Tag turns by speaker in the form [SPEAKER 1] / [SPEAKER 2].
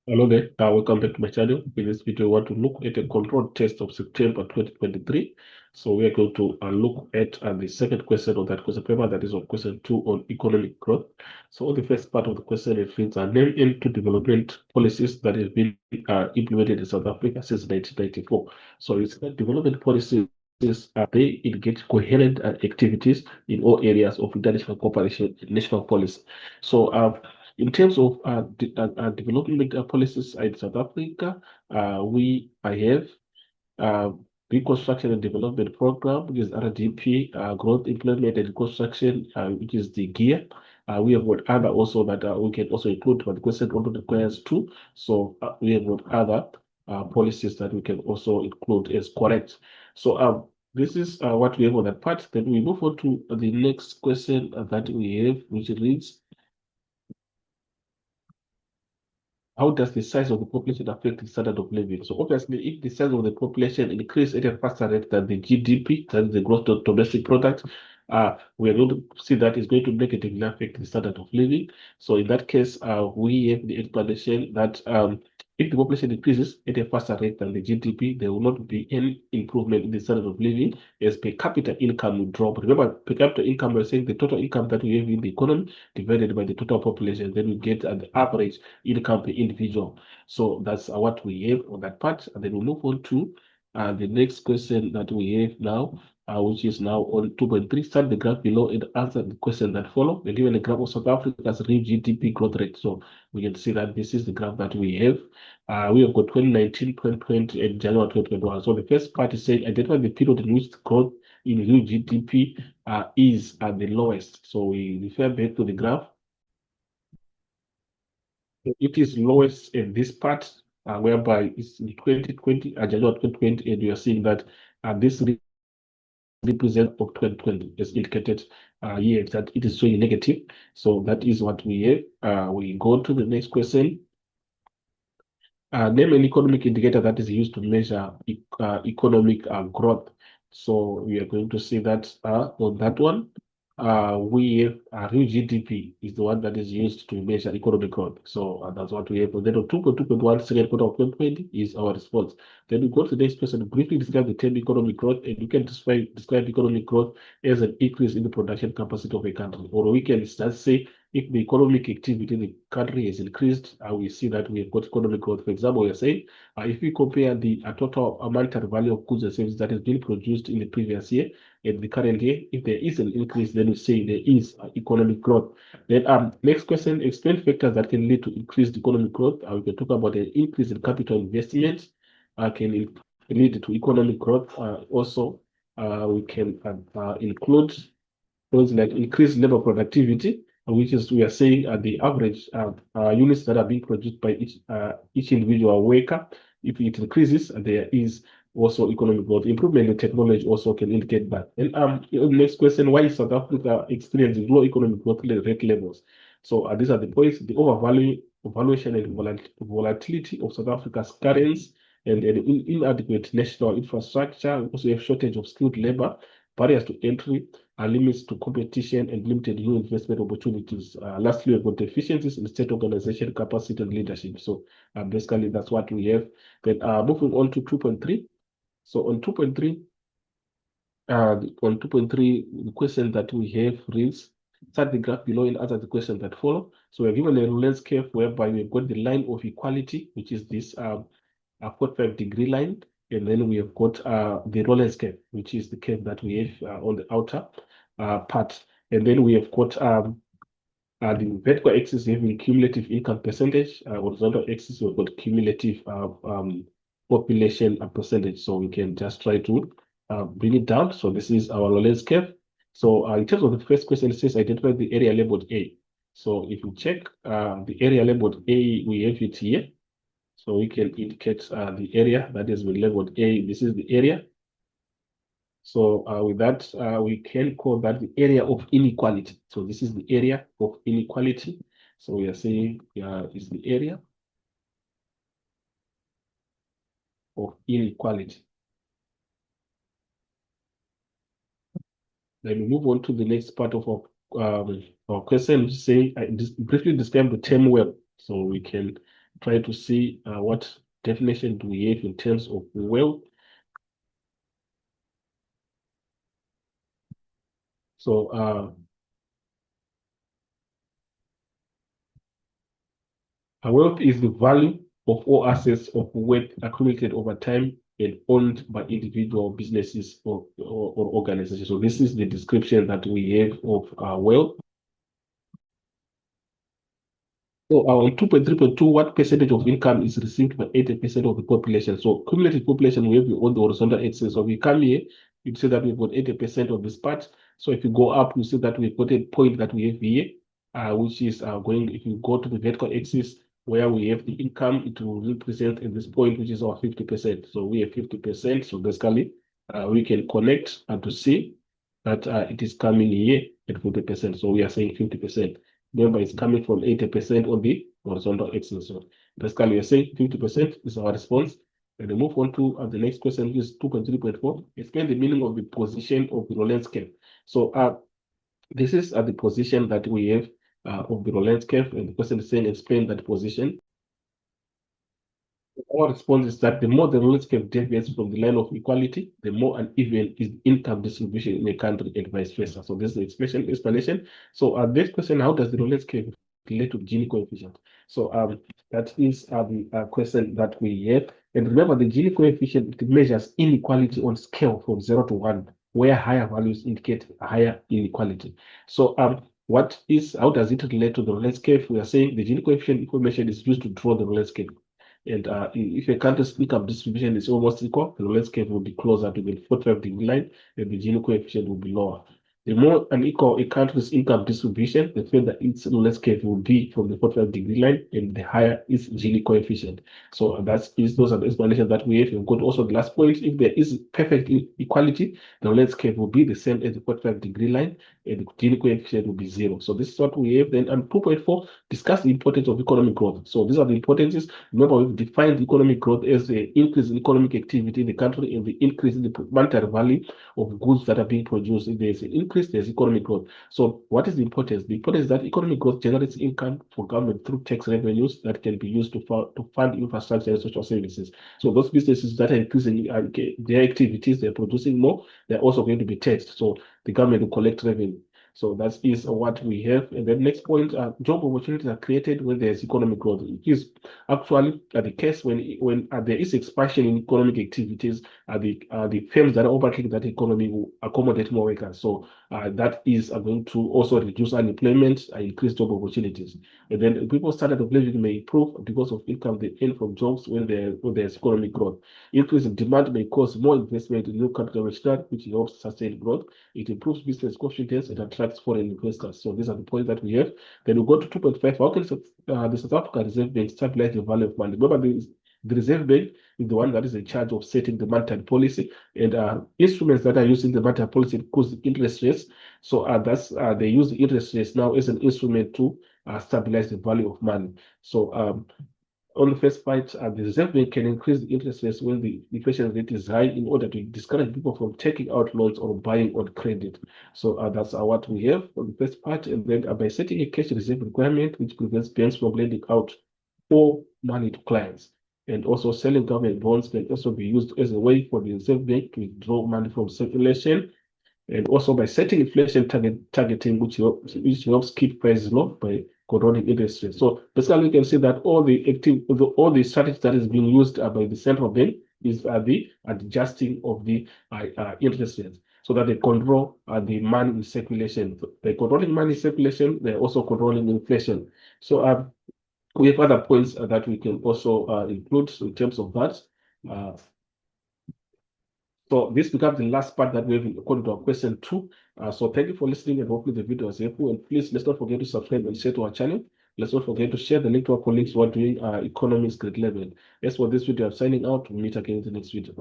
[SPEAKER 1] Hello there, welcome back to my channel. In this video, I want to look at a control test of September 2023. So we are going to look at the second question of that question paper, that is on question 2 on economic growth. So on the first part of the question, it reads, name into development policies that have been implemented in South Africa since 1994. So it's that development policies they engage coherent activities in all areas of international cooperation and national policy. So in terms of development policies in South Africa, I have uh, Reconstruction and Development Program, which is RDP, Growth, Employment and Reconstruction, which is the GEAR. We have got other also that we can also include, but the question also requires two. So we have got other policies that we can also include as correct. So this is what we have on that part. Then we move on to the next question that we have, which reads, how does the size of the population affect the standard of living? So obviously, if the size of the population increases at a faster rate than the GDP, than the gross domestic product, we are going to see that it's going to negatively affect the standard of living. So in that case, we have the explanation that if the population increases at a faster rate than the GDP, there will not be any improvement in the standard of living as per capita income will drop. Remember, per capita income, we're saying the total income that we have in the economy divided by the total population, then we get the average income per individual. So that's what we have on that part. And then we move on to the next question that we have now, which is now on 2.3. Start the graph below and answer the question that follow. We're given a graph of South Africa's real GDP growth rate. So we can see that this is the graph that we have. We have got 2019, 2020, and January 2021. So the first part is saying identify the period in which the growth in real GDP is at the lowest. So we refer back to the graph. It is lowest in this part, whereby it's in 2020, January 2020, and we are seeing that this represents of 2020 as indicated here that it is showing negative. So that is what we have. We go to the next question. Name an economic indicator that is used to measure economic growth. So we are going to see that on that one. We have real GDP is the one that is used to measure economic growth. So that's what we have. Then on 2.2.1, second quarter of 2020 is our response. Then we go to the next person, briefly describe the term economic growth, and you can describe economic growth as an increase in the production capacity of a country. Or we can just say if the economic activity in the country has increased, we see that we have got economic growth. For example, we are saying if we compare the total monetary value of goods and services that has been produced in the previous year and the current year, if there is an increase, then we say there is economic growth. Then next question, explain factors that can lead to increased economic growth. We can talk about an increase in capital investment can lead to economic growth. Also, we can include things like increased labor productivity, which is we are saying the average units that are being produced by each individual worker. If it increases, there is also economic growth. Improvement in technology also can indicate that. And next question: why is South Africa experiencing low economic growth rate levels? So these are the points: the valuation and volatility of South Africa's currency, and an inadequate national infrastructure. We also have shortage of skilled labor, barriers to entry, limits to competition, and limited new investment opportunities. Lastly, we've got deficiencies in state organization capacity and leadership. So basically, that's what we have. Then moving on to 2.3. So on 2.3, the question that we have reads, start the graph below and answer the question that follow. So we're given a landscape whereby we've got the line of equality, which is this 45-degree line. And then we have got the Lorenz curve, which is the curve that we have on the outer part. And then we have got the vertical axis having cumulative income percentage, horizontal axis we've got cumulative population percentage. So we can just try to bring it down. So this is our Lorenz curve. So in terms of the first question, it says identify the area labeled A. So if you check the area labeled A, we have it here. So we can indicate the area that has been labeled A. This is the area. So with that, we can call that the area of inequality. So this is the area of inequality. So we are saying is the area of inequality. Then we move on to the next part of our question, which is saying, briefly describe the term wealth. So we can try to see what definition do we have in terms of wealth. So wealth is the value of all assets of wealth accumulated over time and owned by individual businesses or organizations. So this is the description that we have of wealth. So on 2.3.2, what percentage of income is received by 80% of the population? So cumulative population, we have on the horizontal axis. So we come here, you see that we've got 80% of this part. So if you go up, you see that we've got a point that we have here, which is going, if you go to the vertical axis, where we have the income, it will represent in this point, which is our 50%. So we have 50%. So basically, we can connect and to see that it is coming here at 40%. So we are saying 50%. Remember, it's coming from 80% on the horizontal axis. So basically, we are saying 50% is our response. And we move on to the next question, which is 2.3.4. Explain the meaning of the position of the Lorenz curve. So this is the position that we have of the Lorenz curve, and the question is saying explain that position. Our response is that the more the Lorenz curve deviates from the line of equality, the more uneven is income distribution in a country and vice versa. So this is the explanation. So this question, how does the Lorenz curve relate to Gini coefficient? So that is the question that we have. And remember, the Gini coefficient, it measures inequality on scale from 0 to 1, where higher values indicate higher inequality. So how does it relate to the Lorenz curve? We are saying the Gini coefficient information is used to draw the Lorenz curve. And if a country's income distribution is almost equal, the Lorenz curve will be closer to the 45-degree line, and the Gini coefficient will be lower. The more unequal a country's income distribution, the further its Lorenz curve will be from the 45-degree line, and the higher its Gini coefficient. So those are the explanations that we have. We've got also the last point. If there is perfect equality, the Lorenz curve will be the same as the 45-degree line, and the Gini coefficient will be 0. So this is what we have. Then, and 2.4, discuss the importance of economic growth. So these are the importances. Remember, we've defined economic growth as the increase in economic activity in the country and the increase in the monetary value of goods that are being produced. If there's an increase, there's economic growth. So what is the importance? The importance is that economic growth generates income for government through tax revenues that can be used to fund infrastructure and social services. So those businesses that are increasing their activities, they're producing more, they're also going to be taxed. So the government will collect revenue. So that is what we have. And then next point, job opportunities are created when there's economic growth. It is actually the case when there is expansion in economic activities, the firms that are operating that economy will accommodate more workers. So that is going to also reduce unemployment and increase job opportunities. And then people started of living may improve because of income they earn from jobs when there's economic growth. Increase in demand may cause more investment in new capital, which helps sustain growth. It improves business confidence and attracts foreign investors. So these are the points that we have. Then we go to 2.5. How can the South African Reserve Bank stabilize the value of money? Remember, the Reserve Bank is the one that is in charge of setting the monetary policy, and instruments that are used in the monetary policy include interest rates. So they use the interest rates now as an instrument to stabilize the value of money. So on the first part, the Reserve Bank can increase the interest rates when the inflation rate is high in order to discourage people from taking out loans or buying on credit. So that's what we have on the first part. And then by setting a cash reserve requirement, which prevents banks from lending out more money to clients. And also selling government bonds can also be used as a way for the Reserve Bank to withdraw money from circulation, and also by setting inflation targeting, which helps keep prices low by controlling interest rates. So basically, we can see that all the strategies that is being used by the central bank is the adjusting of the interest rates, so that they control the money in circulation. So by controlling money in circulation, they're also controlling inflation. So we have other points that we can also include in terms of that. So this becomes the last part that we have according to our question 2. So thank you for listening, and hopefully the video was helpful. And please, let's not forget to subscribe and share to our channel. Let's not forget to share the link to our colleagues who are doing economics grade level. As for this video, I'm signing out. We'll meet again in the next video.